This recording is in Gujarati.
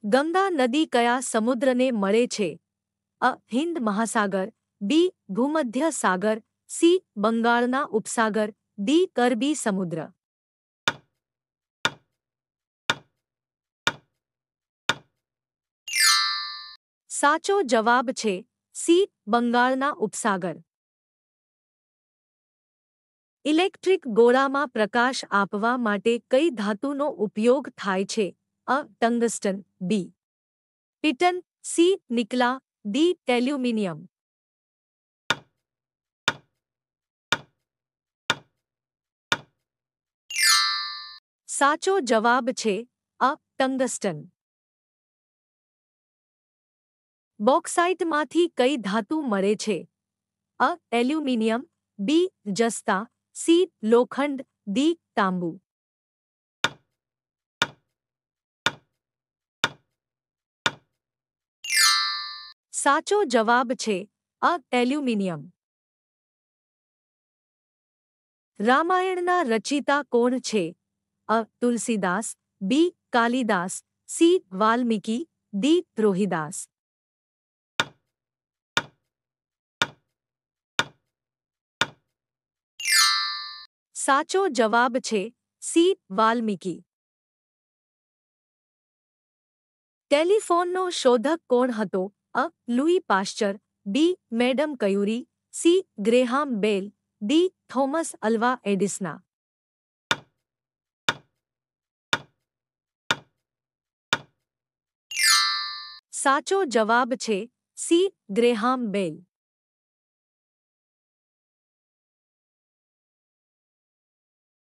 ગંગા નદી કયા સમુદ્રને મળે છે? અ. હિન્દ મહાસાગર, બી. ભૂમધ્ય સાગર, સી. બંગાળના ઉપસાગર, ડી. કરબી સમુદ્ર. સાચો જવાબ છે સી. બંગાળના ઉપસાગર. ઇલેક્ટ્રિક ગોળામાં પ્રકાશ આપવા માટે કઈ ધાતુનો ઉપયોગ થાય છે? અ. ટંગસ્ટન, બી. પિટન, સી. નિકલા, ડી. એલ્યુમિનિયમ. સાચો જવાબ છે અ. ટંગસ્ટન. બોક્સાઇટમાંથી કઈ ધાતુ મળે છે? અ. એલ્યુમિનિયમ, બી. જસ્તા, સી. લોખંડ, ડી. તાંબુ. સાચો જવાબ છે અ. એલ્યુમિનિયમ. રામાયણના રચિતા કોણ છે? અ. Tulsidas, B. Kalidas, C. Valmiki, D. Rohidas. સાચો જવાબ છે સી. વાલ્મીકી. ટેલિફોનનો શોધક કોણ હતો? અ. Louis Pasteur, B. Madame Curie, C. Graham Bell, D. Thomas Alva એડિસના. સાચો જવાબ છે સી. ગ્રેહામ બેલ.